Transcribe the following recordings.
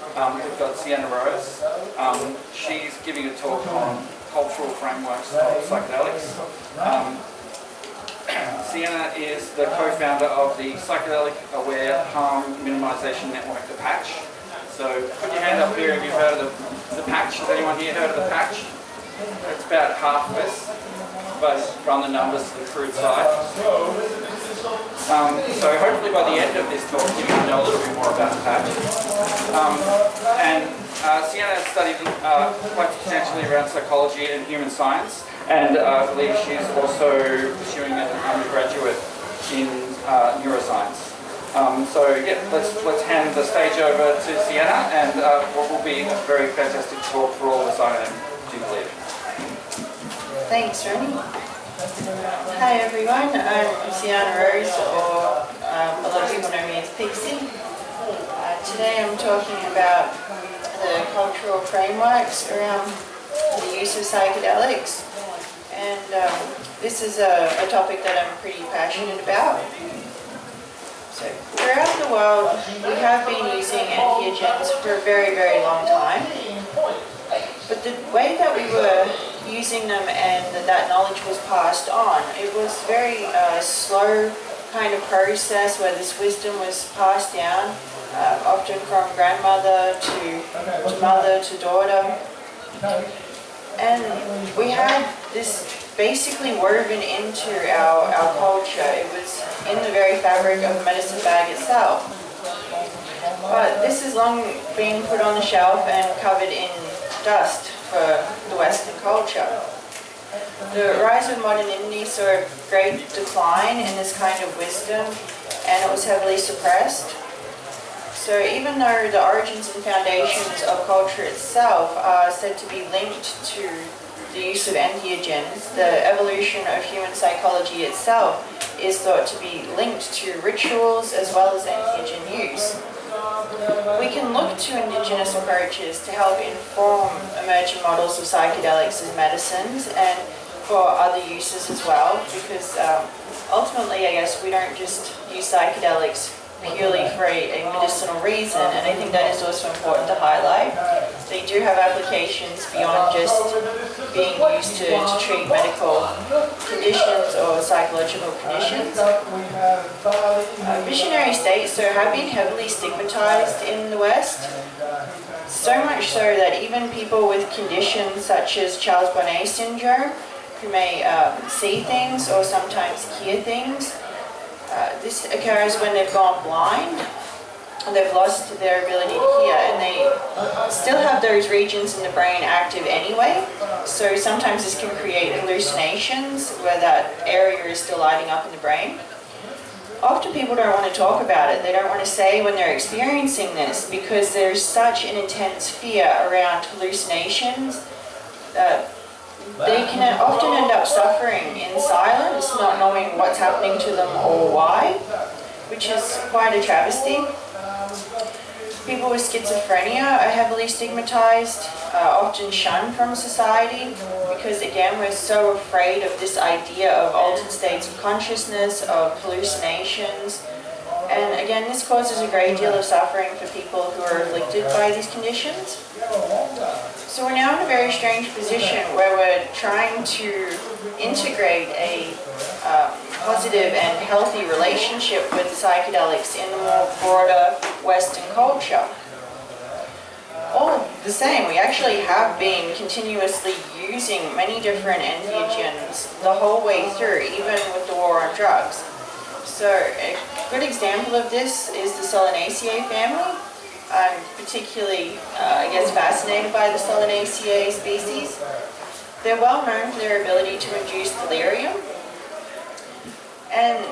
We've got Sienna Rose. She's giving a talk on cultural frameworks of psychedelics. Sienna is the co-founder of the Psychedelic Aware Harm Minimisation Network, the Patch. So put your hand up here if you've heard of the Patch. Has anyone here heard of the Patch? It's about half of us, but run the numbers to the crude side. So hopefully by the end of this talk you can know a little bit more about the Patch. Sienna has studied quite substantially around psychology and human science, and I believe she's also pursuing an undergraduate in neuroscience. Let's hand the stage over to Sienna, and what will be a very fantastic talk for all of us, I do believe. Thanks, Ronnie. Hi everyone, I'm Sienna Rose, or a lot of people know me as Pixie. Today I'm talking about the cultural frameworks around the use of psychedelics, and this is a topic that I'm pretty passionate about. So throughout the world we have been using entheogens for a very, very long time, but the way that we were using them and that knowledge was passed on, it was very slow kind of process where this wisdom was passed down, often from grandmother to mother to daughter. And we had this basically woven into our culture. It was in the very fabric of the medicine bag itself. But this has long been put on the shelf and covered in dust for the Western culture. The rise of modernity saw a great decline in this kind of wisdom, and it was heavily suppressed. So even though the origins and foundations of culture itself are said to be linked to the use of entheogens, the evolution of human psychology itself is thought to be linked to rituals as well as entheogen use. We can look to indigenous approaches to help inform emerging models of psychedelics as medicines and for other uses as well, because ultimately I guess we don't just use psychedelics purely for a medicinal reason, and I think that is also important to highlight. They do have applications beyond just being used to treat medical conditions or psychological conditions. Missionary states have been heavily stigmatized in the West, so much so that even people with conditions such as Charles-Bonnet syndrome, who may see things or sometimes hear things, this occurs when they've gone blind and they've lost their ability to hear, and they still have those regions in the brain active anyway. So sometimes this can create hallucinations where that area is still lighting up in the brain. Often people don't want to talk about it. They don't want to say when they're experiencing this because there's such an intense fear around hallucinations that they can often end up suffering in silence, not knowing what's happening to them or why, which is quite a travesty. People with schizophrenia are heavily stigmatized, often shunned from society, because again we're so afraid of this idea of altered states of consciousness, of hallucinations, and again this causes a great deal of suffering for people who are afflicted by these conditions. So we're now in a very strange position where we're trying to integrate a positive and healthy relationship with psychedelics in the more broader Western culture. All the same, we actually have been continuously using many different entheogens the whole way through, even with the war on drugs. So a good example of this is the Solanaceae family. I'm particularly, fascinated by the Solanaceae species. They're well known for their ability to induce delirium, and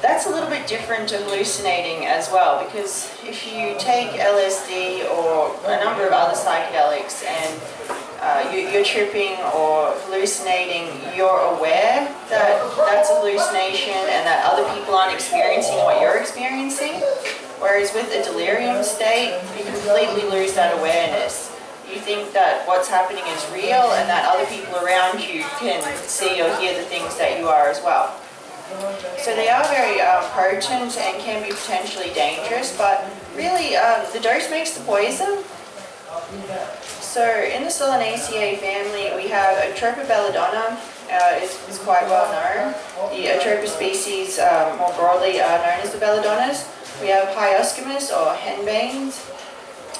that's a little bit different to hallucinating as well, because if you take LSD or a number of other psychedelics and you're tripping or hallucinating, you're aware that that's a hallucination and that other people aren't experiencing what you're experiencing. Whereas with a delirium state, you completely lose that awareness. You think that what's happening is real and that other people around you can see or hear the things that you are as well. So they are very potent and can be potentially dangerous, but really, the dose makes the poison. So in the Solanaceae family, we have Atropa belladonna, is quite well known. The Atropa species, more broadly, are known as the belladonnas. We have Hyoscyamus or henbanes.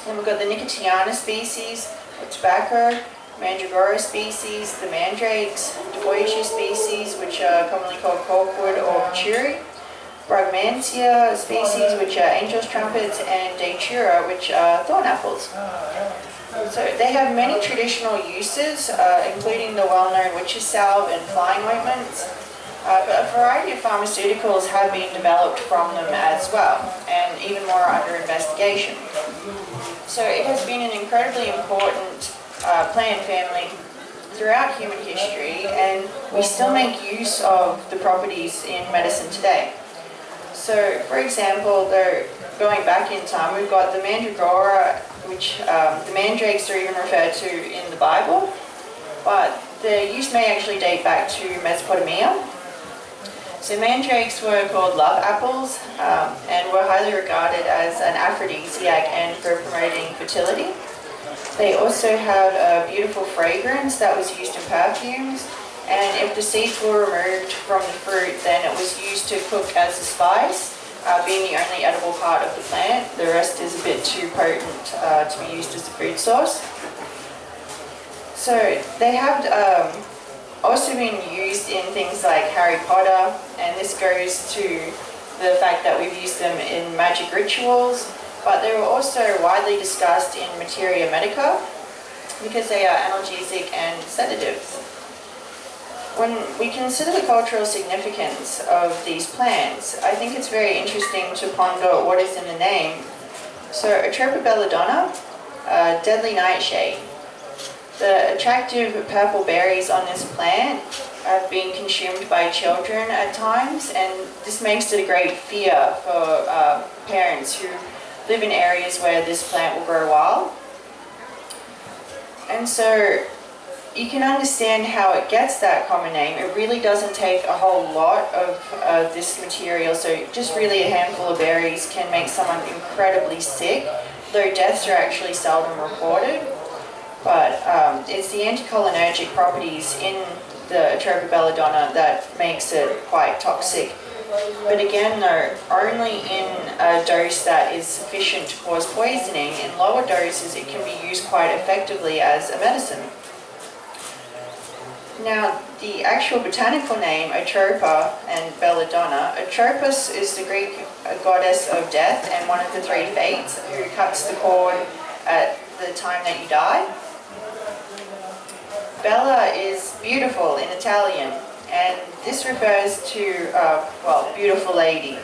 Then we've got the Nicotiana species, or tobacco, Mandragora species, the mandrakes, Duboisia species, which are commonly called corkwood or patchouli, Brugmansia species, which are angel's trumpets, and Datura, which are thorn apples. So they have many traditional uses, including the well-known witch's salve and flying ointments. But a variety of pharmaceuticals have been developed from them as well, and even more are under investigation. So it has been an incredibly important plant family throughout human history, and we still make use of the properties in medicine today. So, for example, going back in time, we've got the mandragora, which the mandrakes are even referred to in the Bible, but the use may actually date back to Mesopotamia. So mandrakes were called love apples and were highly regarded as an aphrodisiac and for promoting fertility. They also had a beautiful fragrance that was used in perfumes, and if the seeds were removed from the fruit, then it was used to cook as a spice, being the only edible part of the plant. The rest is a bit too potent to be used as a food source. So they have also been used in things like Harry Potter, and this goes to the fact that we've used them in magic rituals, but they were also widely discussed in materia medica because they are analgesic and sedatives. When we consider the cultural significance of these plants, I think it's very interesting to ponder what is in the name. So Atropa belladonna, deadly nightshade. The attractive purple berries on this plant have been consumed by children at times, and this makes it a great fear for parents who live in areas where this plant will grow wild. And so you can understand how it gets that common name. It really doesn't take a whole lot of this material, so just really a handful of berries can make someone incredibly sick, though deaths are actually seldom reported. But it's the anticholinergic properties in the Atropa belladonna that makes it quite toxic. But again, though, only in a dose that is sufficient to cause poisoning. In lower doses, it can be used quite effectively as a medicine. Now, the actual botanical name, Atropa and belladonna, Atropos is the Greek goddess of death and one of the three fates who cuts the cord at the time that you die. Bella is beautiful in Italian, and this refers to, beautiful lady.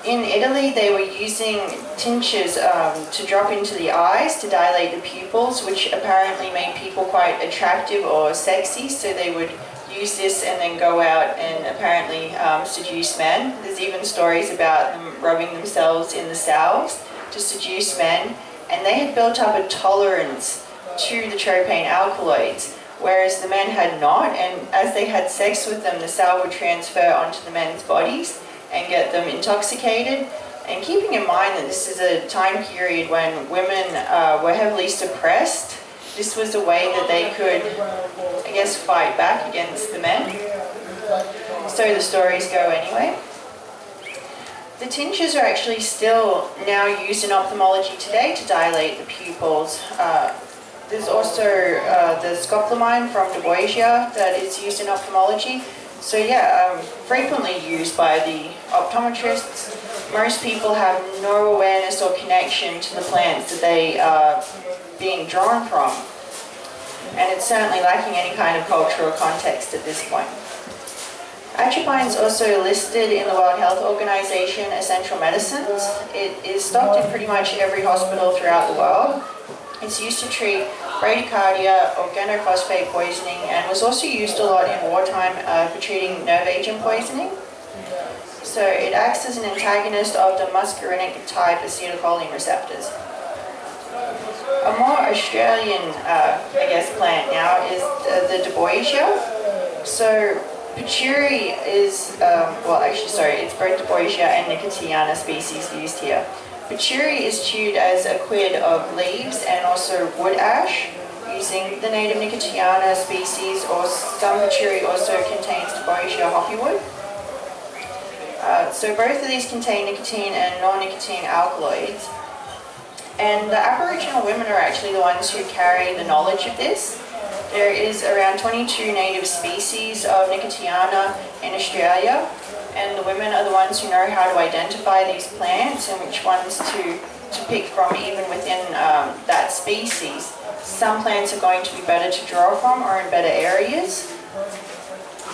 In Italy, they were using tinctures to drop into the eyes to dilate the pupils, which apparently made people quite attractive or sexy, so they would use this and then go out and apparently seduce men. There's even stories about them rubbing themselves in the salves to seduce men, and they had built up a tolerance to the tropane alkaloids, whereas the men had not, and as they had sex with them, the salve would transfer onto the men's bodies and get them intoxicated. And keeping in mind that this is a time period when women were heavily suppressed, this was a way that they could, I guess, fight back against the men. So the stories go anyway. The tinctures are actually still now used in ophthalmology today to dilate the pupils. There's also the scopolamine from Duboisia that is used in ophthalmology. So yeah, frequently used by the optometrists. Most people have no awareness or connection to the plants that they are being drawn from. And it's certainly lacking any kind of cultural context at this point. Atropine is also listed in the World Health Organization Essential Medicines. It is stocked in pretty much every hospital throughout the world. It's used to treat bradycardia, organophosphate poisoning, and was also used a lot in wartime for treating nerve agent poisoning. So it acts as an antagonist of the muscarinic type acetylcholine receptors. A more Australian, plant now is the Duboisia. So patchouli is, it's both Duboisia and Nicotiana species used here. Patchouli is chewed as a quid of leaves and also wood ash using the native Nicotiana species, or some patchouli also contains Deboisia hoppywood. So both of these contain nicotine and non-nicotine alkaloids. And the Aboriginal women are actually the ones who carry the knowledge of this. There is around 22 native species of Nicotiana in Australia, and the women are the ones who know how to identify these plants and which ones to pick from even within that species. Some plants are going to be better to draw from or in better areas.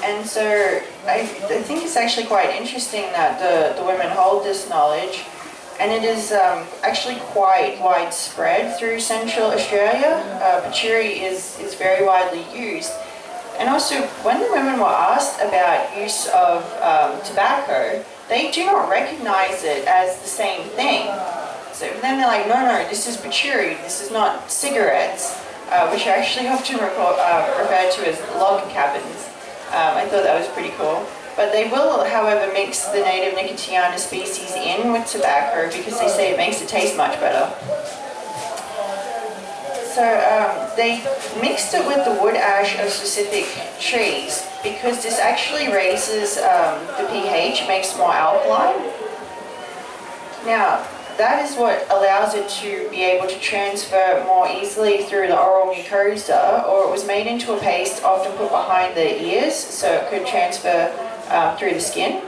And so I think it's actually quite interesting that the women hold this knowledge, and it is actually quite widespread through Central Australia. Patchouli is very widely used. And also, when the women were asked about use of tobacco, they do not recognize it as the same thing. So then they're like, no, this is patchouli, this is not cigarettes, which are actually often referred to as log cabins. I thought that was pretty cool. But they will, however, mix the native Nicotiana species in with tobacco because they say it makes it taste much better. So they mixed it with the wood ash of specific trees because this actually raises the pH, makes it more alkaline. Now, that is what allows it to be able to transfer more easily through the oral mucosa, or it was made into a paste often put behind the ears so it could transfer through the skin.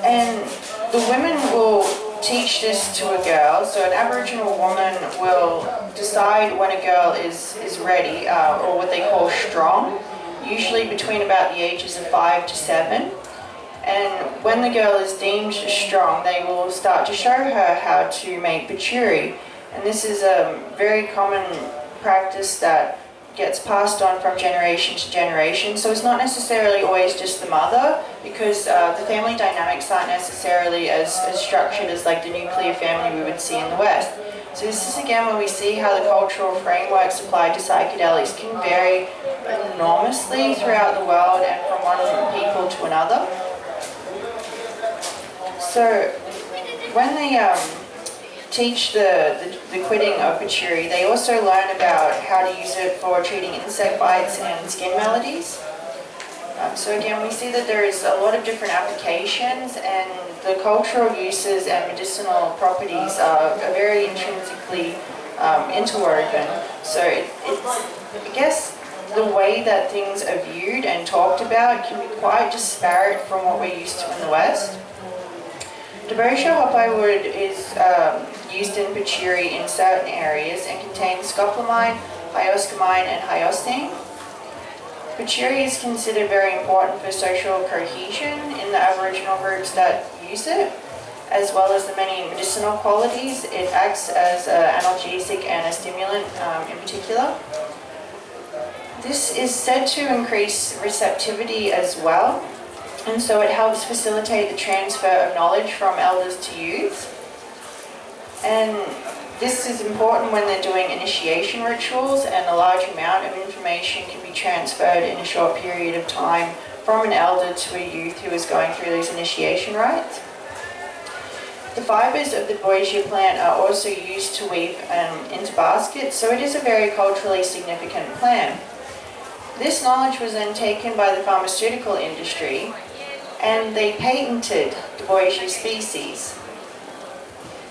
And the women will teach this to a girl. So an Aboriginal woman will decide when a girl is ready, or what they call strong, usually between about the ages of 5 to 7. And when the girl is deemed strong, they will start to show her how to make patchouli. And this is a very common practice that gets passed on from generation to generation. So it's not necessarily always just the mother, because the family dynamics aren't necessarily as structured as like the nuclear family we would see in the West. So this is again where we see how the cultural frameworks applied to psychedelics can vary enormously throughout the world and from one people to another. So when they teach the quitting of patchouli, they also learn about how to use it for treating insect bites and skin maladies. So again, we see that there is a lot of different applications, and the cultural uses and medicinal properties are very intrinsically interwoven. So it's, I guess, the way that things are viewed and talked about can be quite disparate from what we're used to in the West. Deboisia hoppywood is used in patchouli in certain areas and contains scopolamine, hyoscyamine, and hyoscine. Patchouli is considered very important for social cohesion in the Aboriginal groups that use it, as well as the many medicinal qualities. It acts as an analgesic and a stimulant in particular. This is said to increase receptivity as well, and so it helps facilitate the transfer of knowledge from elders to youth. And this is important when they're doing initiation rituals, and a large amount of information can be transferred in a short period of time from an elder to a youth who is going through these initiation rites. The fibers of the Deboisia plant are also used to weave into baskets, so it is a very culturally significant plant. This knowledge was then taken by the pharmaceutical industry, and they patented Deboisia species.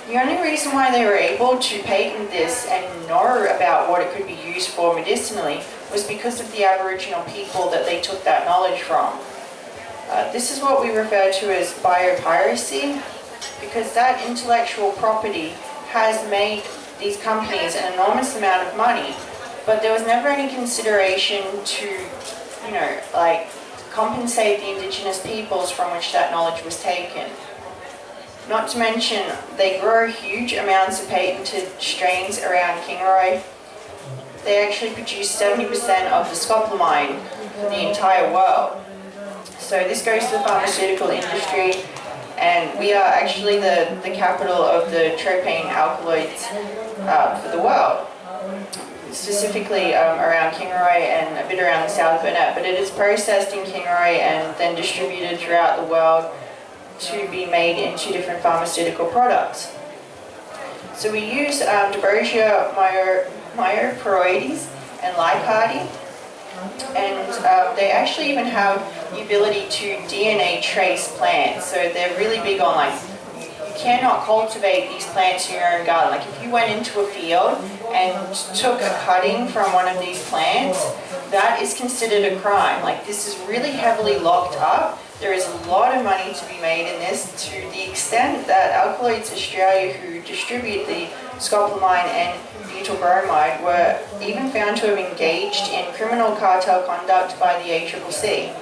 The only reason why they were able to patent this and know about what it could be used for medicinally was because of the Aboriginal people that they took that knowledge from. This is what we refer to as biopiracy, because that intellectual property has made these companies an enormous amount of money, but there was never any consideration to, compensate the indigenous peoples from which that knowledge was taken. Not to mention, they grow huge amounts of patented strains around Kingaroy. They actually produce 70% of the scopolamine for the entire world. So this goes to the pharmaceutical industry, and we are actually the capital of the tropane alkaloids for the world. Specifically around Kingaroy and a bit around the South Burnett, but it is processed in Kingaroy and then distributed throughout the world to be made into different pharmaceutical products. So we use Dobrosia myoporoides and Lycardi, and they actually even have the ability to DNA trace plants. So they're really big on, like, you cannot cultivate these plants in your own garden. Like if you went into a field and took a cutting from one of these plants, that is considered a crime. Like, this is really heavily locked up. There is a lot of money to be made in this, to the extent that Alkaloids Australia, who distribute the scopolamine and butyl bromide, were even found to have engaged in criminal cartel conduct by the ACCC.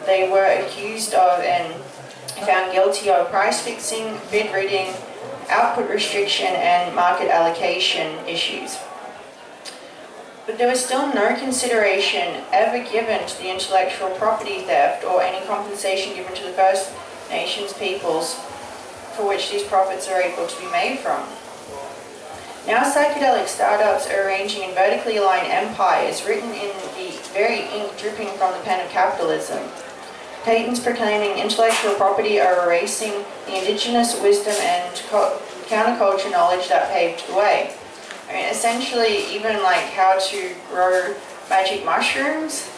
They were accused of and found guilty of price fixing, bid rigging, output restriction, and market allocation issues. But there was still no consideration ever given to the intellectual property theft or any compensation given to the First Nations peoples for which these profits are able to be made from. Now psychedelic startups are arranging in vertically aligned empires written in the very ink dripping from the pen of capitalism. Patents proclaiming intellectual property are erasing the indigenous wisdom and counterculture knowledge that paved the way. I mean, essentially, even like how to grow magic mushrooms,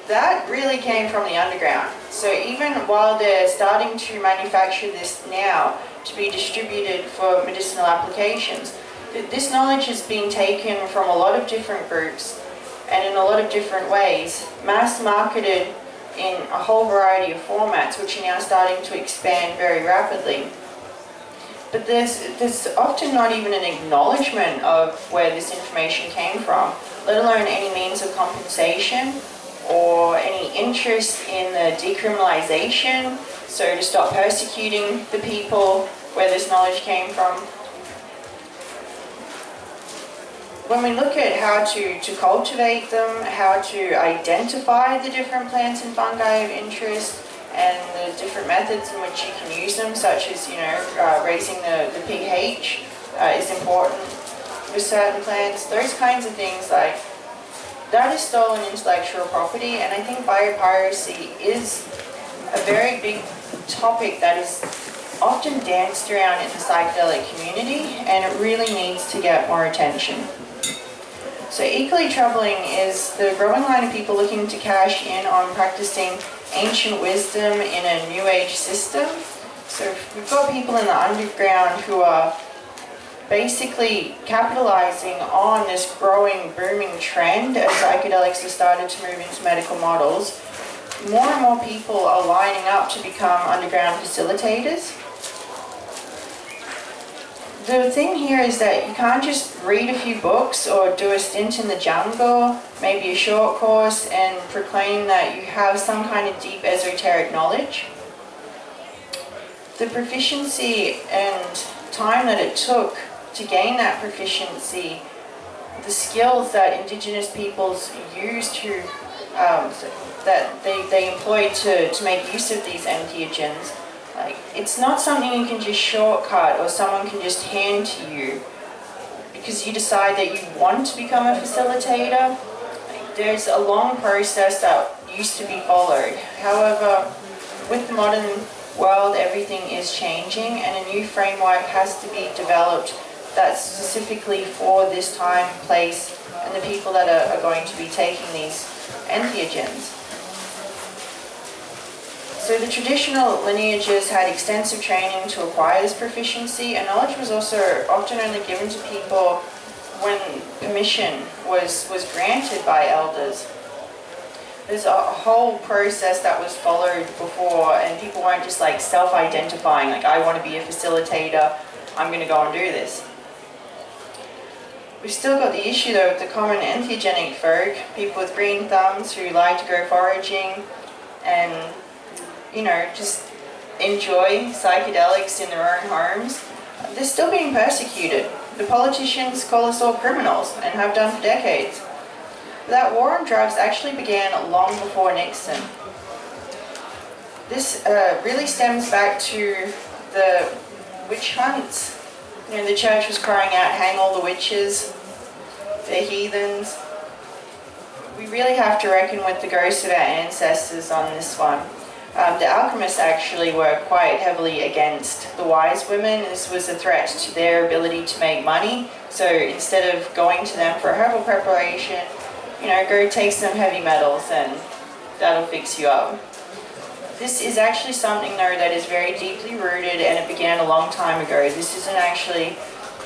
that really came from the underground. So even while they're starting to manufacture this now to be distributed for medicinal applications, this knowledge is being taken from a lot of different groups and in a lot of different ways, mass marketed in a whole variety of formats, which are now starting to expand very rapidly. But there's often not even an acknowledgement of where this information came from, let alone any means of compensation or any interest in the decriminalization, so to stop persecuting the people where this knowledge came from. When we look at how to cultivate them, how to identify the different plants and fungi of interest, and the different methods in which you can use them, such as, raising the pH is important with certain plants, those kinds of things, like, that is stolen intellectual property, and I think biopiracy is a very big topic that is often danced around in the psychedelic community, and it really needs to get more attention. So equally troubling is the growing line of people looking to cash in on practicing ancient wisdom in a new age system. So we've got people in the underground who are basically capitalizing on this growing, booming trend as psychedelics have started to move into medical models. More and more people are lining up to become underground facilitators. The thing here is that you can't just read a few books or do a stint in the jungle, maybe a short course, and proclaim that you have some kind of deep esoteric knowledge. The proficiency and time that it took to gain that proficiency, the skills that Indigenous peoples used to, that they employed to make use of these entheogens, like, it's not something you can just shortcut or someone can just hand to you because you decide that you want to become a facilitator. Like, there's a long process that used to be followed. However, with the modern world, everything is changing and a new framework has to be developed that's specifically for this time, place, and the people that are going to be taking these entheogens. So the traditional lineages had extensive training to acquire this proficiency, and knowledge was also often only given to people when permission was granted by elders. There's a whole process that was followed before, and people weren't just like self-identifying, like, I want to be a facilitator, I'm going to go and do this. We've still got the issue though with the common entheogenic folk, people with green thumbs who like to go foraging and just enjoy psychedelics in their own homes. They're still being persecuted. The politicians call us all criminals and have done for decades. That war on drugs actually began long before Nixon. This really stems back to the witch hunts. The church was crying out, hang all the witches, they're heathens. We really have to reckon with the ghosts of our ancestors on this one. The alchemists actually were quite heavily against the wise women. This was a threat to their ability to make money. So instead of going to them for herbal preparation, go take some heavy metals and that'll fix you up. This is actually something though that is very deeply rooted, and it began a long time ago. This isn't actually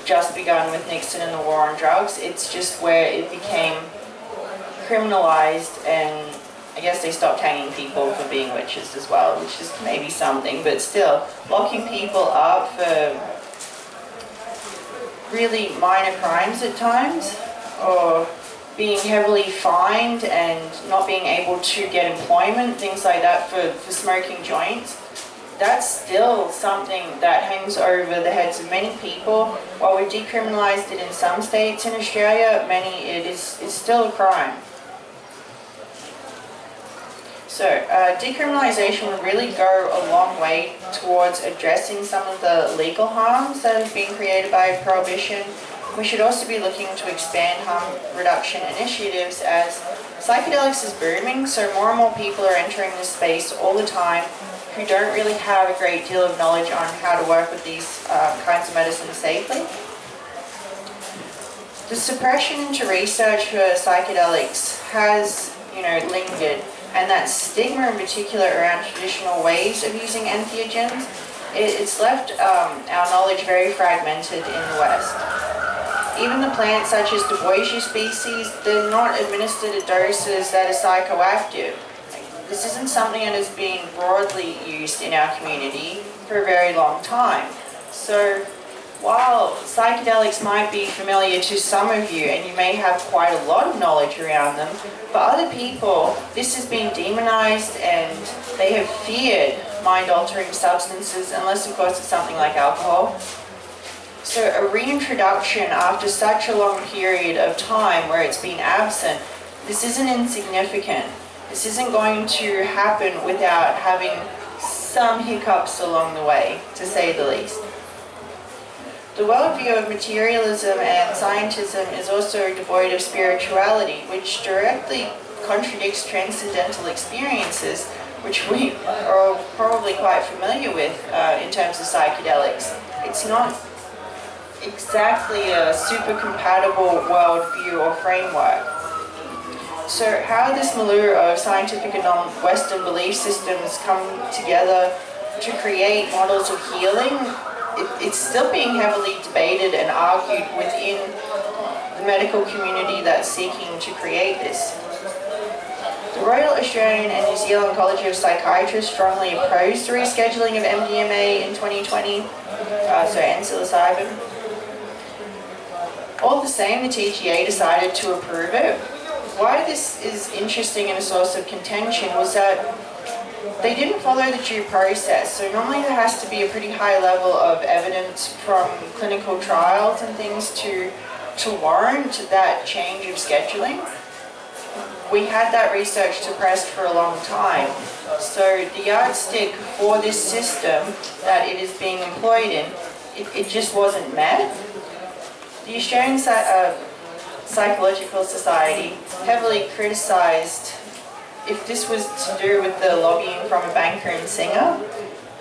just begun with Nixon and the war on drugs. It's just where it became criminalized, and I guess they stopped hanging people for being witches as well, which is maybe something, but still, locking people up for really minor crimes at times, or being heavily fined and not being able to get employment, things like that for smoking joints. That's still something that hangs over the heads of many people. While we've decriminalised it in some states in Australia, it's still a crime. So decriminalisation would really go a long way towards addressing some of the legal harms that have been created by prohibition. We should also be looking to expand harm reduction initiatives, as psychedelics is booming, so more and more people are entering this space all the time who don't really have a great deal of knowledge on how to work with these kinds of medicines safely. The suppression into research for psychedelics has, lingered, and that stigma in particular around traditional ways of using entheogens, it's left our knowledge very fragmented in the West. Even the plants such as the Boisiu species, they're not administered at doses that are psychoactive. This isn't something that has been broadly used in our community for a very long time. So while psychedelics might be familiar to some of you, and you may have quite a lot of knowledge around them, for other people this has been demonized and they have feared mind-altering substances, unless of course it's something like alcohol. So a reintroduction after such a long period of time where it's been absent, this isn't insignificant. This isn't going to happen without having some hiccups along the way, to say the least. The worldview of materialism and scientism is also devoid of spirituality, which directly contradicts transcendental experiences, which we are probably quite familiar with in terms of psychedelics. It's not exactly a super compatible worldview or framework. So how this milieu of scientific and non-Western belief systems come together to create models of healing, it's still being heavily debated and argued within the medical community that's seeking to create this. The Royal Australian and New Zealand College of Psychiatrists strongly opposed the rescheduling of MDMA in 2020, and psilocybin. All the same, the TGA decided to approve it. Why this is interesting and a source of contention was that they didn't follow the due process. So normally there has to be a pretty high level of evidence from clinical trials and things to warrant that change of scheduling. We had that research suppressed for a long time. So the yardstick for this system that it is being employed in, it just wasn't met. The Australian Psychological Society heavily criticised if this was to do with the lobbying from a banker and singer,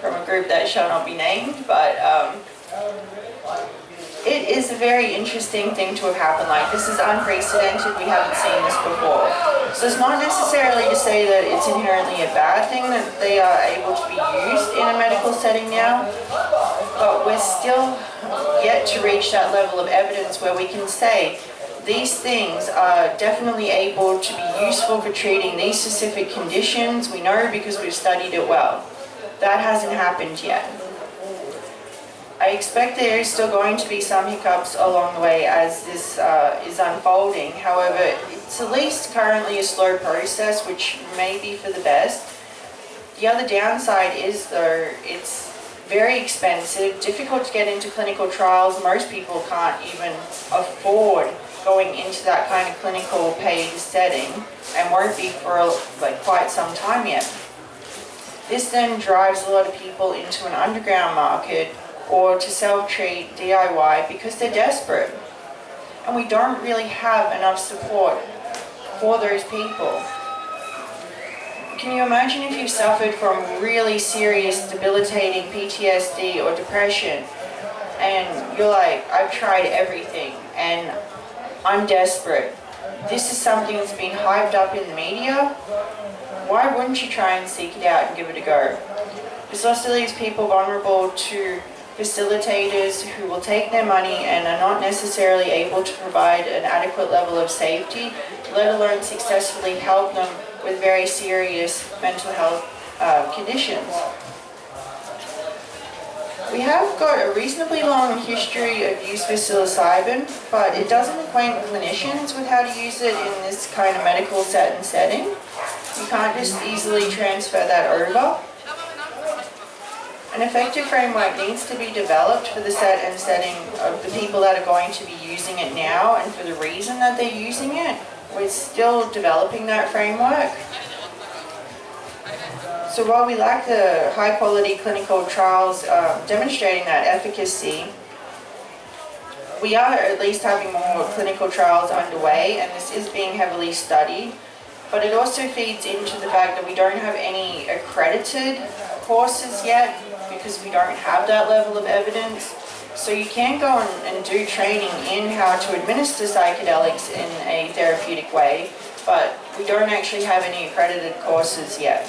from a group that shall not be named, but it is a very interesting thing to have happened. Like, this is unprecedented, we haven't seen this before. So it's not necessarily to say that it's inherently a bad thing that they are able to be used in a medical setting now, but we're still yet to reach that level of evidence where we can say these things are definitely able to be useful for treating these specific conditions. We know because we've studied it well. That hasn't happened yet. I expect there is still going to be some hiccups along the way as this is unfolding. However, it's at least currently a slow process, which may be for the best. The other downside is, though, it's very expensive, difficult to get into clinical trials. Most people can't even afford going into that kind of clinical paid setting, and won't be for quite some time yet. This then drives a lot of people into an underground market or to self-treat DIY because they're desperate. And we don't really have enough support for those people. can you imagine if you suffered from really serious debilitating PTSD or depression and you're like, I've tried everything and I'm desperate. This is something that's been hyped up in the media. Why wouldn't you try and seek it out and give it a go? This also leaves people vulnerable to facilitators who will take their money and are not necessarily able to provide an adequate level of safety, let alone successfully help them with very serious mental health conditions. We have got a reasonably long history of use for psilocybin, but it doesn't acquaint clinicians with how to use it in this kind of medical setting. You can't just easily transfer that over. An effective framework needs to be developed for the set and setting of the people that are going to be using it now and for the reason that they're using it. We're still developing that framework. So while we lack the high quality clinical trials demonstrating that efficacy, we are at least having more clinical trials underway, and this is being heavily studied. But it also feeds into the fact that we don't have any accredited courses yet because we don't have that level of evidence. So you can go and do training in how to administer psychedelics in a therapeutic way, but we don't actually have any accredited courses yet.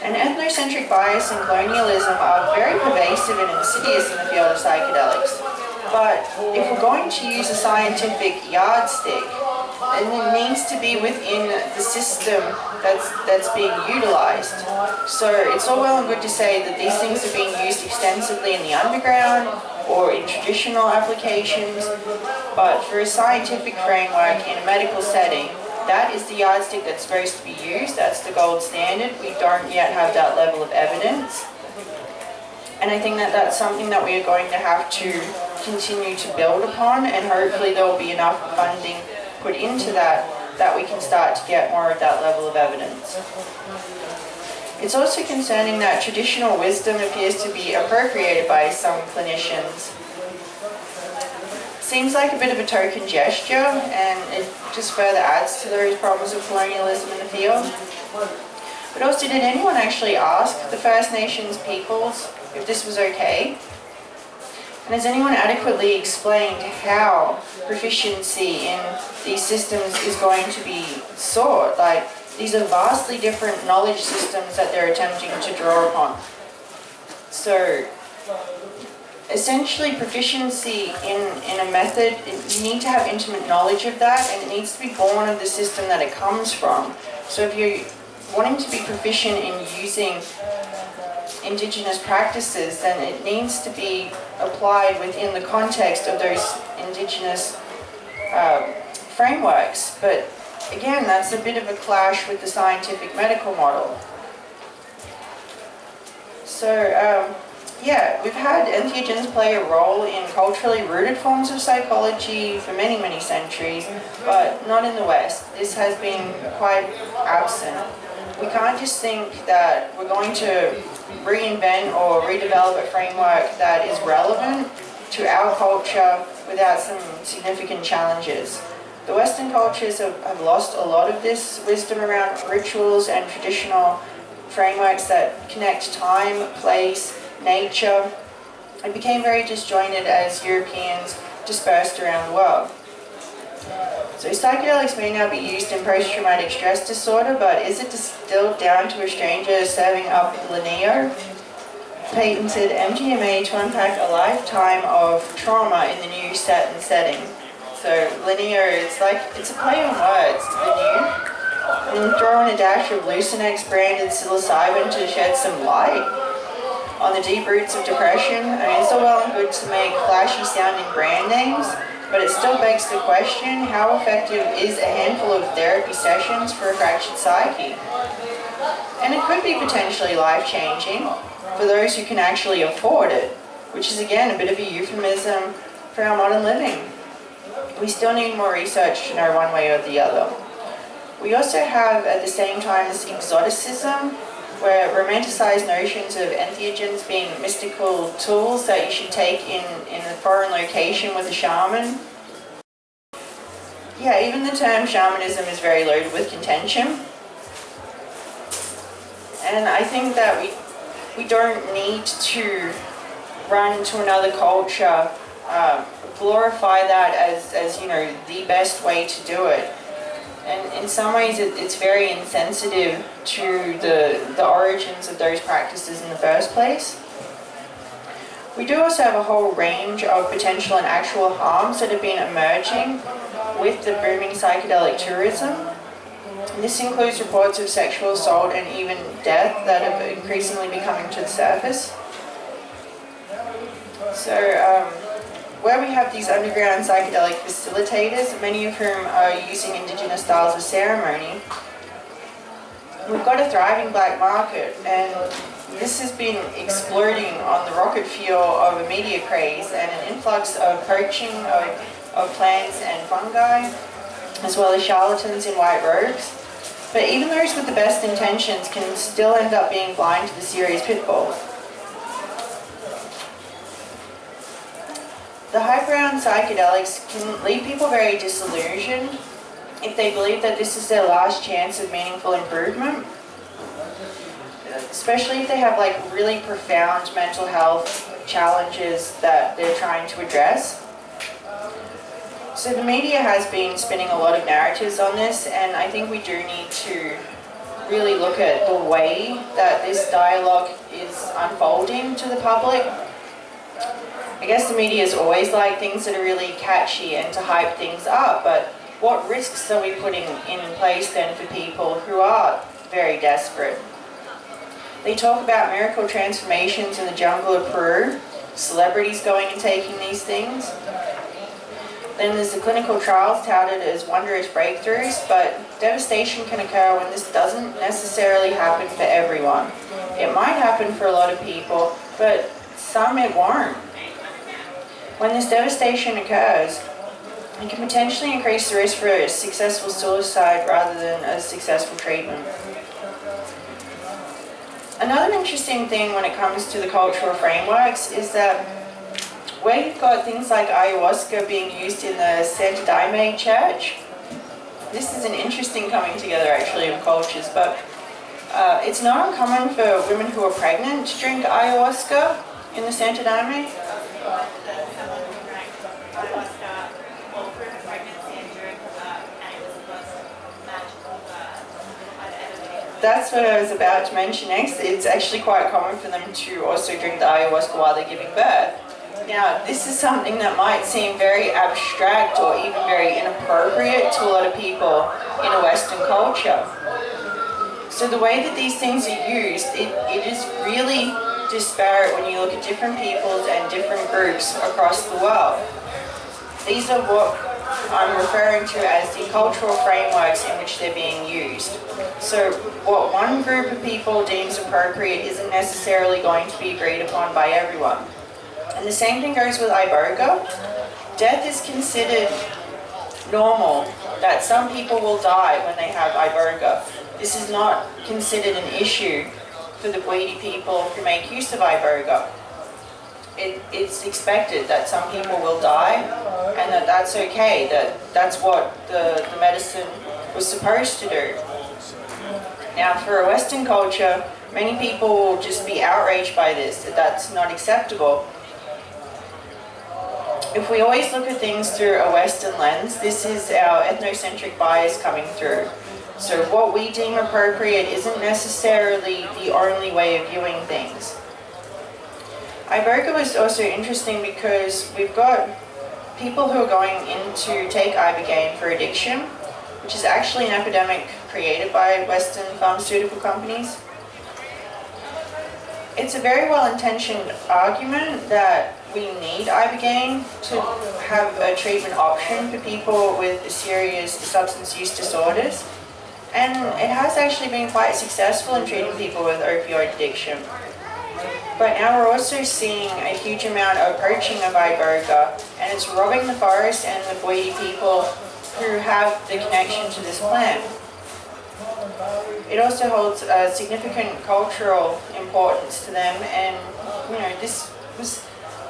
And ethnocentric bias and colonialism are very pervasive and insidious in the field of psychedelics. But if we're going to use a scientific yardstick, then it needs to be within the system that's being utilized. So it's all well and good to say that these things are being used extensively in the underground or in traditional applications, but for a scientific framework in a medical setting, that is the yardstick that's supposed to be used. That's the gold standard. We don't yet have that level of evidence. And I think that that's something that we are going to have to continue to build upon, and hopefully there will be enough funding put into that we can start to get more of that level of evidence. It's also concerning that traditional wisdom appears to be appropriated by some clinicians. Seems like a bit of a token gesture, and it just further adds to those problems of colonialism in the field. But also, did anyone actually ask the First Nations peoples if this was okay? And has anyone adequately explained how proficiency in these systems is going to be sought? Like, these are vastly different knowledge systems that they're attempting to draw upon. So, essentially, proficiency in a method, you need to have intimate knowledge of that, and it needs to be born of the system that it comes from. So if you're wanting to be proficient in using Indigenous practices, then it needs to be applied within the context of those Indigenous frameworks. But again, that's a bit of a clash with the scientific medical model. So, yeah, we've had entheogens play a role in culturally rooted forms of psychology for many, many centuries, but not in the West. This has been quite absent. We can't just think that we're going to reinvent or redevelop a framework that is relevant to our culture without some significant challenges. The Western cultures have lost a lot of this wisdom around rituals and traditional frameworks that connect time, place, nature. It became very disjointed as Europeans dispersed around the world. So psychedelics may now be used in post-traumatic stress disorder, but is it distilled down to a stranger serving up Lineo? Patented MDMA to unpack a lifetime of trauma in the new set and setting. So Lineo, it's a play on words, the new. And throw in a dash of Lucinex branded psilocybin to shed some light on the deep roots of depression. I mean, it's all well and good to make flashy sounding brand names, but it still begs the question, how effective is a handful of therapy sessions for a fractured psyche? And it could be potentially life-changing for those who can actually afford it, which is again a bit of a euphemism for our modern living. We still need more research to know one way or the other. We also have at the same time this exoticism, where romanticized notions of entheogens being mystical tools that you should take in a foreign location with a shaman. Yeah, even the term shamanism is very loaded with contention. And I think that we don't need to run to another culture, glorify that as you know, the best way to do it. And in some ways it's very insensitive to the origins of those practices in the first place. We do also have a whole range of potential and actual harms that have been emerging with the booming psychedelic tourism. This includes reports of sexual assault and even death that have increasingly been coming to the surface. So, where we have these underground psychedelic facilitators, many of whom are using indigenous styles of ceremony, we've got a thriving black market, and this has been exploding on the rocket fuel of a media craze and an influx of poaching of plants and fungi, as well as charlatans in white robes. But even those with the best intentions can still end up being blind to the serious pitfalls. The hype-around psychedelics can leave people very disillusioned if they believe that this is their last chance of meaningful improvement, especially if they have like really profound mental health challenges that they're trying to address. So the media has been spinning a lot of narratives on this, and I think we do need to really look at the way that this dialogue is unfolding to the public. I guess the media is always like things that are really catchy and to hype things up, but what risks are we putting in place then for people who are very desperate? They talk about miracle transformations in the jungle of Peru, celebrities going and taking these things. Then there's the clinical trials touted as wondrous breakthroughs, but devastation can occur when this doesn't necessarily happen for everyone. It might happen for a lot of people, but some it won't. When this devastation occurs, it can potentially increase the risk for a successful suicide rather than a successful treatment. Another interesting thing when it comes to the cultural frameworks is that where you've got things like ayahuasca being used in the Santo Daime church, this is an interesting coming together actually of cultures, but it's not uncommon for women who are pregnant to drink ayahuasca in the Santo Daime. That's what I was about to mention next. It's actually quite common for them to also drink the ayahuasca while they're giving birth. Now, this is something that might seem very abstract or even very inappropriate to a lot of people in a Western culture. So the way that these things are used, it is really disparate when you look at different peoples and different groups across the world. These are what I'm referring to as the cultural frameworks in which they're being used. So what one group of people deems appropriate isn't necessarily going to be agreed upon by everyone. And the same thing goes with iboga. Death is considered normal, that some people will die when they have iboga. This is not considered an issue for the weedy people who make use of iboga. It's expected that some people will die, and that's okay, that's what the medicine was supposed to do. Now, for a Western culture, many people will just be outraged by this, that that's not acceptable. If we always look at things through a Western lens, this is our ethnocentric bias coming through. So what we deem appropriate isn't necessarily the only way of viewing things. Iboga was also interesting because we've got people who are going in to take ibogaine for addiction, which is actually an epidemic created by Western pharmaceutical companies. It's a very well-intentioned argument that we need ibogaine to have a treatment option for people with serious substance use disorders. And it has actually been quite successful in treating people with opioid addiction. But now we're also seeing a huge amount of poaching of iboga, and it's robbing the forest and the weedy people who have the connection to this plant. It also holds a significant cultural importance to them, and this was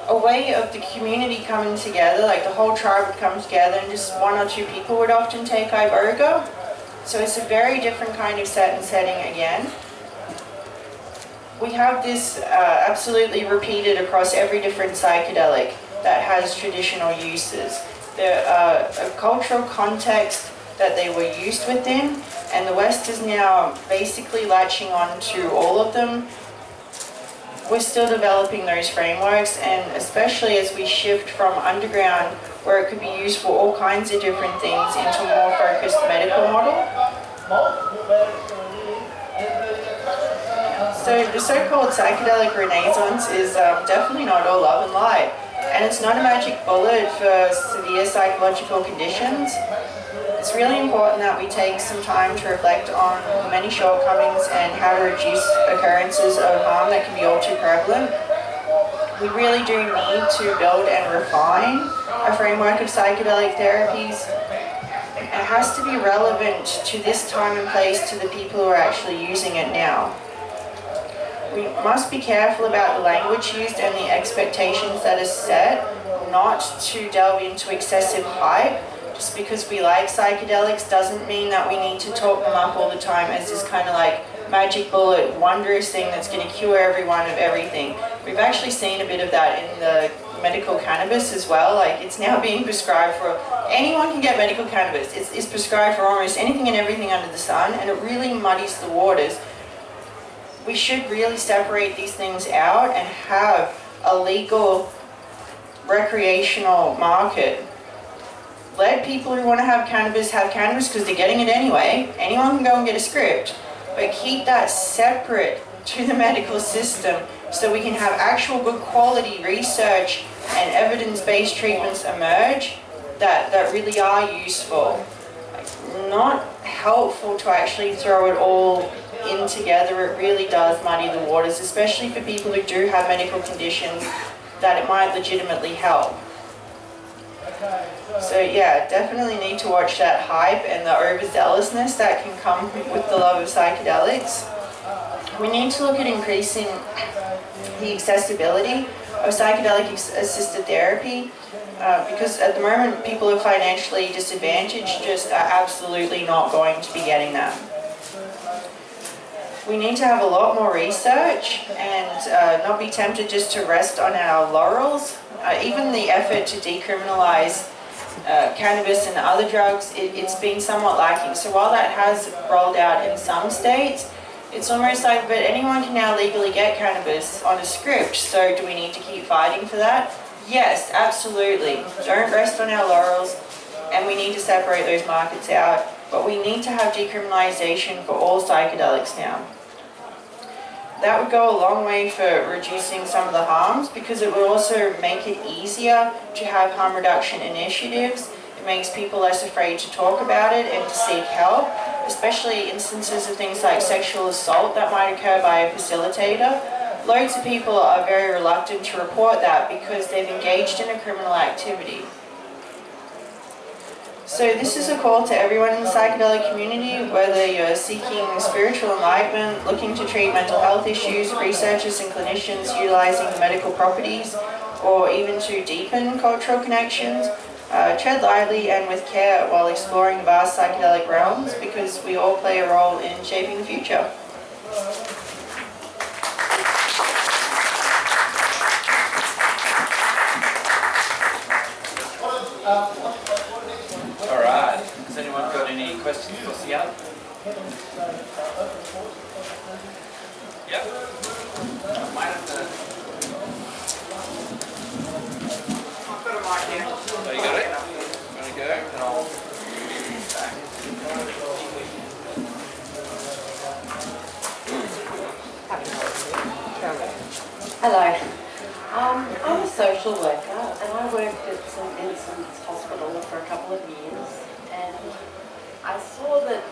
a way of the community coming together, like the whole tribe would come together and just one or two people would often take iboga. So it's a very different kind of set and setting again. we have this absolutely repeated across every different psychedelic that has traditional uses. There are a cultural context that they were used within, and the West is now basically latching on to all of them. We're still developing those frameworks, and especially as we shift from underground, where it could be used for all kinds of different things, into a more focused medical model. So the so-called psychedelic renaissance is definitely not all love and light, and it's not a magic bullet for severe psychological conditions. It's really important that we take some time to reflect on the many shortcomings and how to reduce occurrences of harm that can be all too prevalent. We really do need to build and refine a framework of psychedelic therapies. It has to be relevant to this time and place, to the people who are actually using it now. We must be careful about the language used and the expectations that are set, not to delve into excessive hype. Just because we like psychedelics doesn't mean that we need to talk them up all the time as this kind of like magic bullet, wondrous thing that's going to cure everyone of everything. We've actually seen a bit of that in the medical cannabis as well. Like, it's now being prescribed for, anyone can get medical cannabis. It's prescribed for almost anything and everything under the sun, and it really muddies the waters. We should really separate these things out and have a legal recreational market. Let people who want to have cannabis because they're getting it anyway. Anyone can go and get a script, but keep that separate to the medical system so we can have actual good quality research and evidence-based treatments emerge that really are useful. Not helpful to actually throw it all in together. It really does muddy the waters, especially for people who do have medical conditions that it might legitimately help. So yeah, definitely need to watch that hype and the overzealousness that can come with the love of psychedelics. We need to look at increasing the accessibility of psychedelic-assisted therapy because at the moment people who are financially disadvantaged just are absolutely not going to be getting that. We need to have a lot more research and not be tempted just to rest on our laurels. Even the effort to decriminalise cannabis and other drugs, it's been somewhat lacking. So while that has rolled out in some states, it's almost like, but anyone can now legally get cannabis on a script, so do we need to keep fighting for that? Yes, absolutely. Don't rest on our laurels, and we need to separate those markets out, but we need to have decriminalisation for all psychedelics now. That would go a long way for reducing some of the harms, because it would also make it easier to have harm reduction initiatives. It makes people less afraid to talk about it and to seek help, especially instances of things like sexual assault that might occur by a facilitator. Loads of people are very reluctant to report that because they've engaged in a criminal activity. So this is a call to everyone in the psychedelic community, whether you're seeking spiritual enlightenment, looking to treat mental health issues, researchers and clinicians utilizing the medical properties, or even to deepen cultural connections. Tread lightly and with care while exploring the vast psychedelic realms, because we all play a role in shaping the future. All right. Has anyone got any questions for Sian? Yep. Might have to. I've got a mic here. Oh, you got it? I'm going to go and I'll back. Hello. I'm a social worker and I worked at St Vincent's Hospital for a couple of years, and I saw that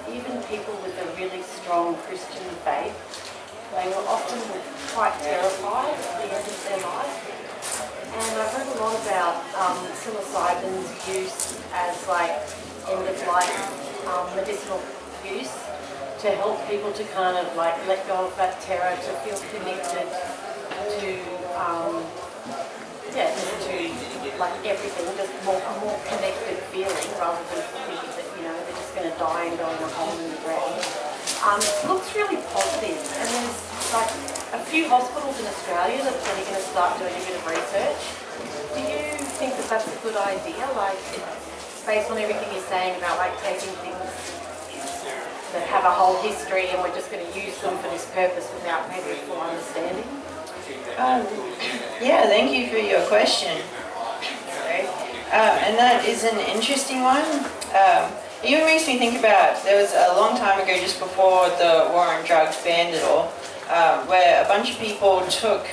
even people with a really strong Christian faith, they were often quite terrified at the end of their life. And I've heard a lot about psilocybin's use as like end-of-life medicinal use to help people to kind of like let go of that terror, to feel connected to to like everything, just more connected feeling rather than thinking that, you know, they're just going to die and go in a hole in the ground. It looks really positive, and there's like a few hospitals in Australia that are going to start doing a bit of research. Do you think that that's a good idea? Like, based on everything you're saying about like taking things that have a whole history and we're just going to use them for this purpose without maybe a full understanding? Yeah, thank you for your question. And that is an interesting one. It even makes me think about, there was a long time ago, just before the war on drugs banned it all, where a bunch of people took,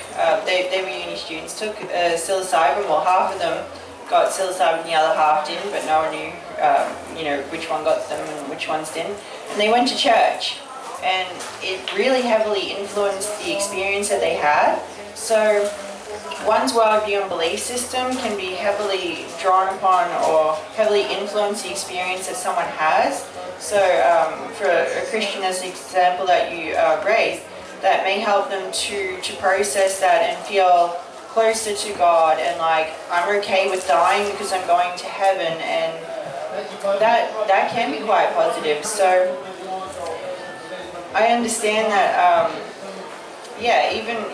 they were uni students, took psilocybin. Well, half of them got psilocybin, the other half didn't, but no one knew, which one got them and which ones didn't. And they went to church, and it really heavily influenced the experience that they had. So one's worldview and belief system can be heavily drawn upon or heavily influence the experience that someone has. So for a Christian, as the example that you raised, that may help them to process that and feel closer to God, and like, I'm okay with dying because I'm going to heaven, and that can be quite positive. So I understand that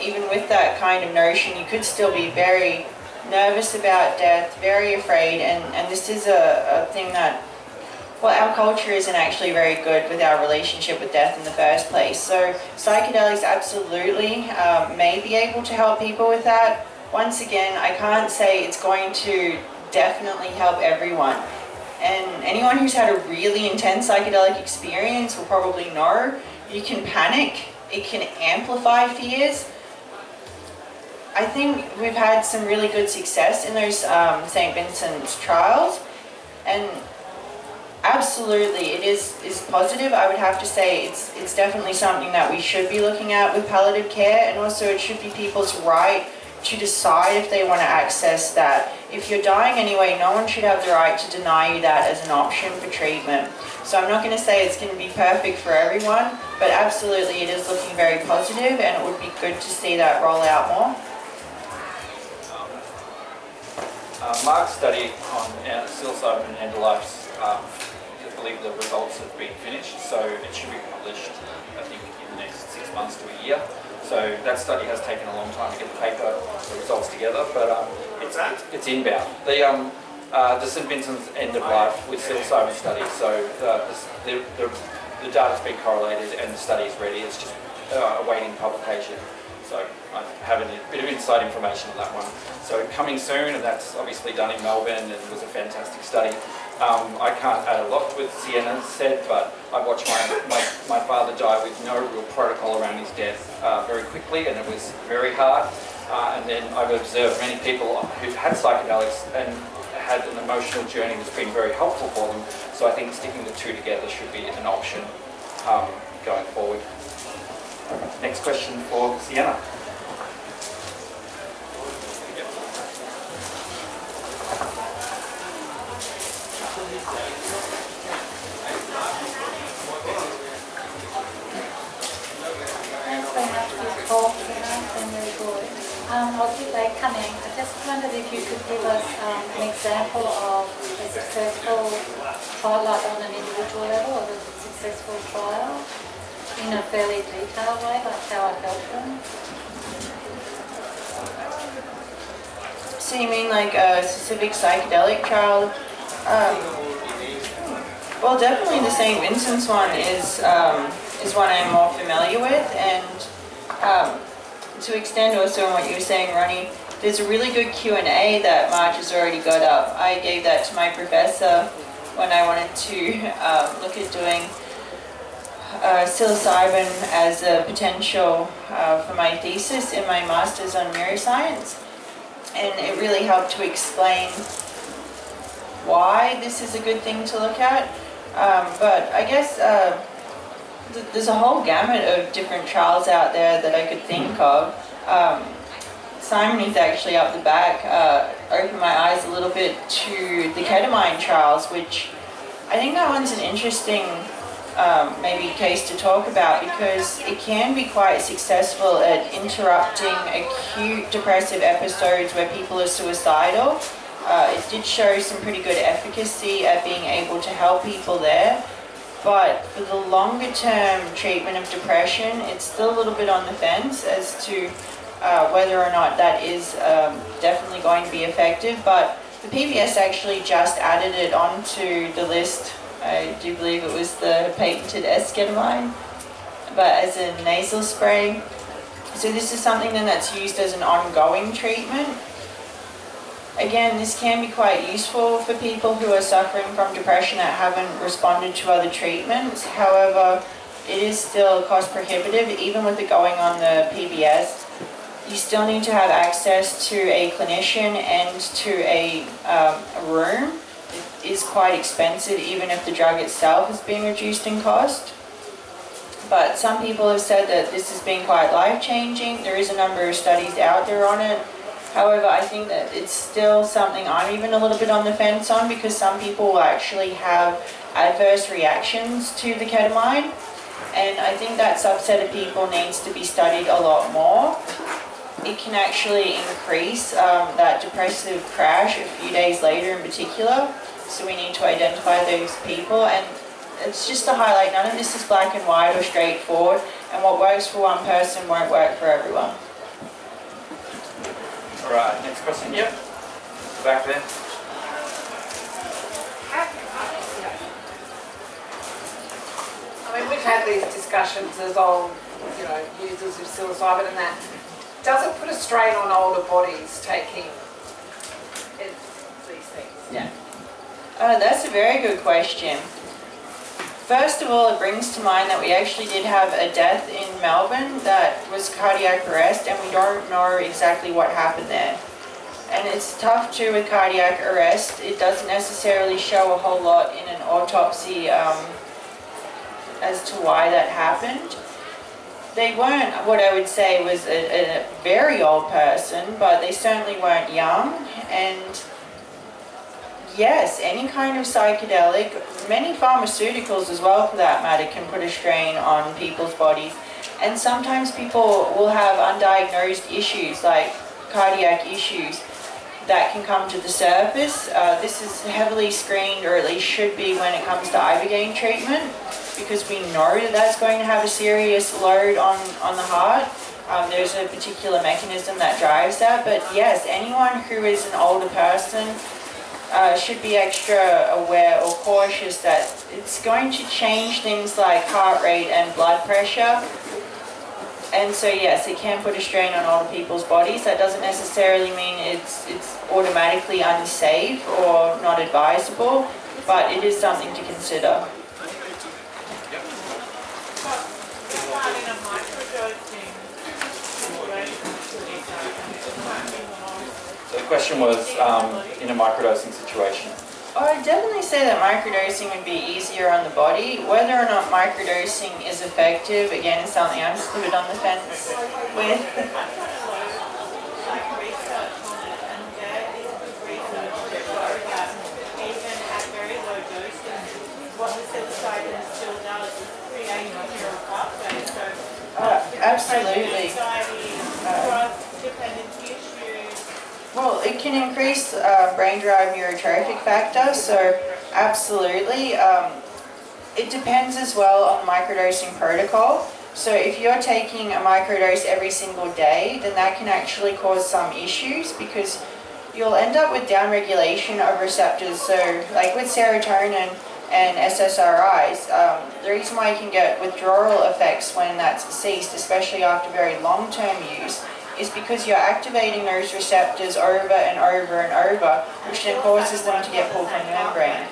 even with that kind of notion, you could still be very nervous about death, very afraid, and this is a thing that, well, our culture isn't actually very good with our relationship with death in the first place. So psychedelics absolutely may be able to help people with that. Once again, I can't say it's going to definitely help everyone. And anyone who's had a really intense psychedelic experience will probably know you can panic. It can amplify fears. I think we've had some really good success in those St. Vincent's trials, and absolutely it is positive. I would have to say it's definitely something that we should be looking at with palliative care, and also it should be people's right to decide if they want to access that. If you're dying anyway, no one should have the right to deny you that as an option for treatment. So I'm not going to say it's going to be perfect for everyone, but absolutely it is looking very positive, and it would be good to see that roll out more. Mark's study on psilocybin and endolifes, I believe the results have been finished, so it should be published, I think, in the next 6 months to a year. So that study has taken a long time to get the results together, but it's inbound. The St. Vincent's end of life with psilocybin study, so the data's been correlated and the study is ready. It's just awaiting publication. So I have a bit of inside information on that one. So coming soon, and that's obviously done in Melbourne, and it was a fantastic study. I can't add a lot with Sienna said, but I watched my father die with no real protocol around his death very quickly, and it was very hard. And then I've observed many people who've had psychedelics and had an emotional journey that's been very helpful for them. So I think sticking the two together should be an option going forward. Next question for Sienna. Thanks very much for your talk, it's been very good. While they're coming, I just wondered if you could give us an example of a successful trial, like on an individual level, of a successful trial in a fairly detailed way, like how it helped them. So you mean like a specific psychedelic trial? Well, definitely the St. Vincent's one is one I'm more familiar with, and to extend also on what you were saying, Ronnie, there's a really good Q&A that Marge has already got up. I gave that to my professor when I wanted to look at doing psilocybin as a potential for my thesis in my master's on neuroscience, and it really helped to explain why this is a good thing to look at. But I guess there's a whole gamut of different trials out there that I could think of. Simon, who's actually up the back, opened my eyes a little bit to the ketamine trials, which I think that one's an interesting maybe case to talk about, because it can be quite successful at interrupting acute depressive episodes where people are suicidal. It did show some pretty good efficacy at being able to help people there. But for the longer term treatment of depression, it's still a little bit on the fence as to whether or not that is definitely going to be effective. But the PBS actually just added it onto the list. I do believe it was the patented esketamine, but as a nasal spray. So this is something then that's used as an ongoing treatment. Again, this can be quite useful for people who are suffering from depression that haven't responded to other treatments. However, it is still cost prohibitive. Even with it going on the PBS, you still need to have access to a clinician and to a room. It is quite expensive, even if the drug itself is being reduced in cost. But some people have said that this has been quite life-changing. There is a number of studies out there on it. However, I think that it's still something I'm even a little bit on the fence on, because some people will actually have adverse reactions to the ketamine. And I think that subset of people needs to be studied a lot more. It can actually increase that depressive crash a few days later in particular. So we need to identify those people. And it's just to highlight, none of this is black and white or straightforward. And what works for one person won't work for everyone. All right, next question. Yep. Back there. I mean, we've had these discussions as old, users of psilocybin and that. Does it put a strain on older bodies taking these things? Yeah. That's a very good question. First of all, it brings to mind that we actually did have a death in Melbourne that was cardiac arrest, and we don't know exactly what happened there. And it's tough too with cardiac arrest. It doesn't necessarily show a whole lot in an autopsy as to why that happened. They weren't, what I would say was a very old person, but they certainly weren't young. And yes, any kind of psychedelic, many pharmaceuticals as well for that matter, can put a strain on people's bodies. And sometimes people will have undiagnosed issues like cardiac issues that can come to the surface. This is heavily screened, or at least should be, when it comes to ibogaine treatment, because we know that that's going to have a serious load on the heart. There's a particular mechanism that drives that. But yes, anyone who is an older person should be extra aware or cautious that it's going to change things like heart rate and blood pressure. And so yes, it can put a strain on older people's bodies. That doesn't necessarily mean it's automatically unsafe or not advisable, but it is something to consider. So the question was, in a microdosing situation. I would definitely say that microdosing would be easier on the body. Whether or not microdosing is effective, again, is something I'm just a bit on the fence with. Absolutely. Well, it can increase brain-derived neurotrophic factor, so absolutely. It depends as well on the microdosing protocol. So if you're taking a microdose every single day, then that can actually cause some issues, because you'll end up with downregulation of receptors. So like with serotonin and SSRIs, the reason why you can get withdrawal effects when that's ceased, especially after very long-term use, is because you're activating those receptors over and over and over, which then causes them to get pulled from the membrane.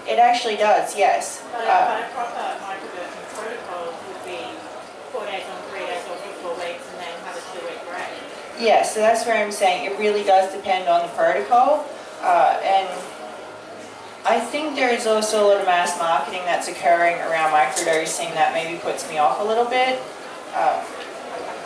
It actually does, yes. But a proper microdosing protocol would be 4 days on, 3 days off for 4 weeks, and then have a 2-week break. Yeah, so that's where I'm saying it really does depend on the protocol. And I think there is also a lot of mass marketing that's occurring around microdosing that maybe puts me off a little bit.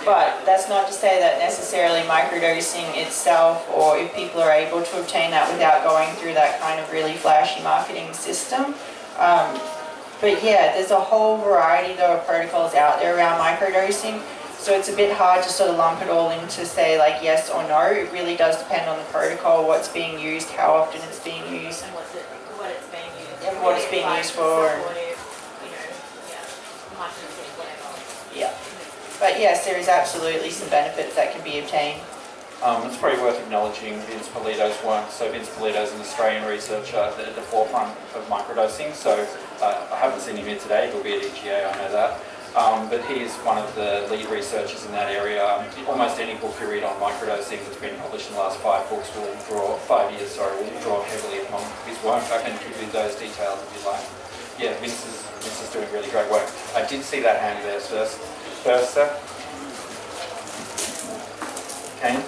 But that's not to say that necessarily microdosing itself, or if people are able to obtain that without going through that kind of really flashy marketing system. But yeah, there's a whole variety though of protocols out there around microdosing. So it's a bit hard to sort of lump it all into say like yes or no. It really does depend on the protocol, what's being used, how often it's being used. And what it's being used. And what it's it's being like used for. supportive, mushrooms, whatever. Yeah. But yes, there is absolutely some benefits that can be obtained. It's probably worth acknowledging Vince Polito's work. So Vince Polito's an Australian researcher at the forefront of microdosing. So I haven't seen him here today. He'll be at EGA, I know that. But he is one of the lead researchers in that area. Almost any book you read on microdosing that's been published in the last 5 books will draw heavily upon his work. I can give you those details if you like. Yeah, Vince is doing really great work. I did see that hand there first, sir. Kane?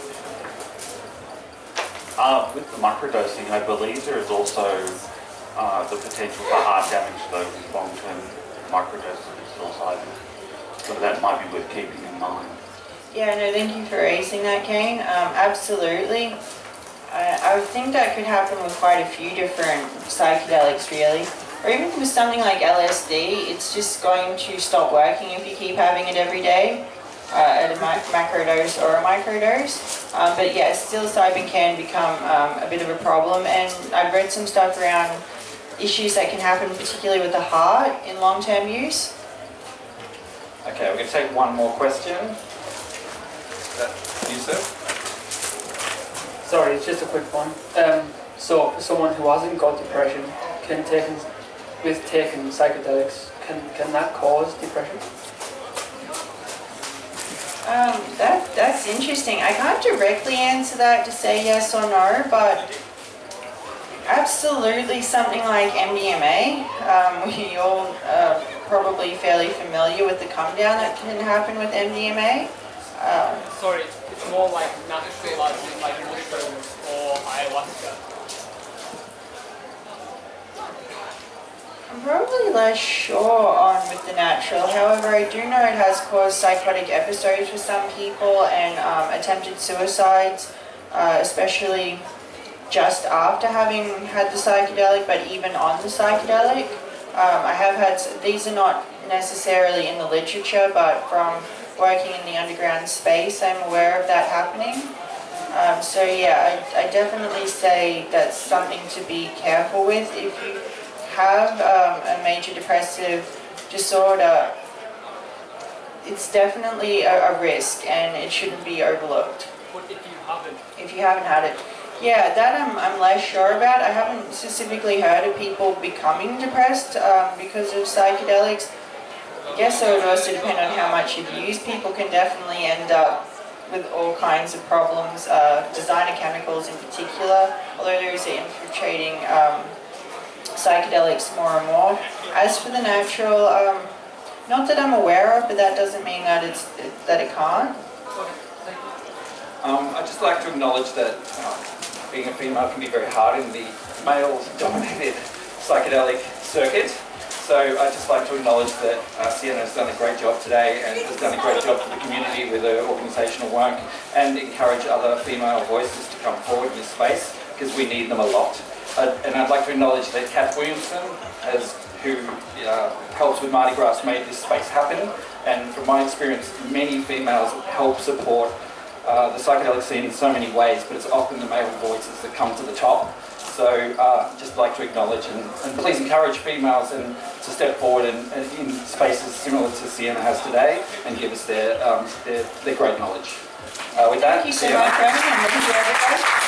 With the microdosing, I believe there is also the potential for heart damage, though, with long-term microdosing of psilocybin. So that might be worth keeping in mind. Yeah, no, thank you for raising that, Kane. Absolutely. I would think that could happen with quite a few different psychedelics, really. Or even with something like LSD, it's just going to stop working if you keep having it every day. At a macrodose or a microdose. But yeah, psilocybin can become a bit of a problem, and I've read some stuff around issues that can happen particularly with the heart in long-term use. Okay, we're going to take one more question. You, sir? Sorry, it's just a quick one. So for someone who hasn't got depression, taking psychedelics, can that cause depression? That's interesting. I can't directly answer that to say yes or no, but absolutely something like MDMA. We all probably fairly familiar with the come down that can happen with MDMA. Sorry, it's more like natural, like mushrooms or ayahuasca. I'm probably less sure on with the natural. However, I do know it has caused psychotic episodes for some people and attempted suicides, especially just after having had the psychedelic, but even on the psychedelic. I have had, these are not necessarily in the literature, but from working in the underground space, I'm aware of that happening. So yeah, I definitely say that's something to be careful with. If you have a major depressive disorder, it's definitely a risk and it shouldn't be overlooked. But if you haven't? If you haven't had it. Yeah, that I'm less sure about. I haven't specifically heard of people becoming depressed because of psychedelics. I guess it would also depend on how much you've used. People can definitely end up with all kinds of problems, designer chemicals in particular, although those are infiltrating psychedelics more and more. As for the natural, not that I'm aware of, but that doesn't mean that it can't. I'd just like to acknowledge that being a female can be very hard in the male-dominated psychedelic circuit. So I'd just like to acknowledge that Sienna has done a great job today and has done a great job for the community with her organisational work, and encourage other female voices to come forward in this space because we need them a lot. And I'd like to acknowledge that Kath Williamson, who helps with Mardi Gras, made this space happen. And from my experience, many females help support the psychedelic scene in so many ways, but it's often the male voices that come to the top. So just like to acknowledge and please encourage females to step forward and in spaces similar to Sienna has today and give us their great knowledge. With that, Thank you so much, Ronan, and thank you everybody.